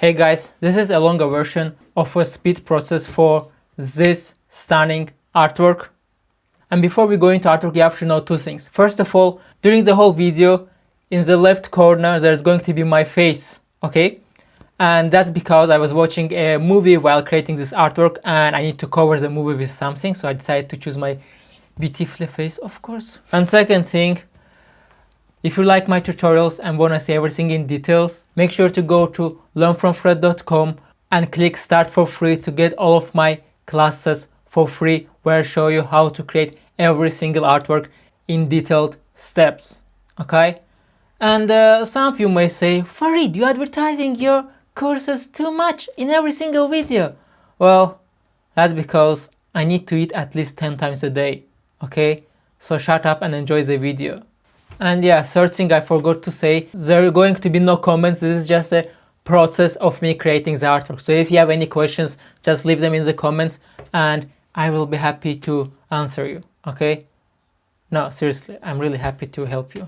Hey guys, this is a longer version of a speed process for this stunning artwork. And before we go into artwork, you have to know two things. First of all, during the whole video, in the left corner, there's going to be my face, okay? And that's because I was watching a movie while creating this artwork and I need to cover the movie with something, so I decided to choose my beautiful face, of course. And second thing, if you like my tutorials and want to see everything in details, make sure to go to learnfromfred.com and click start for free to get all of my classes for free, where I show you how to create every single artwork in detailed steps, okay? And some of you may say, Farid, you're advertising your courses too much in every single video. Well, that's because I need to eat at least 10 times a day, okay? So shut up and enjoy the video. And yeah, third thing I forgot to say, there are going to be no comments. This is just a process of me creating the artwork. So if you have any questions, just leave them in the comments and I will be happy to answer you, okay? No, seriously, I'm really happy to help you.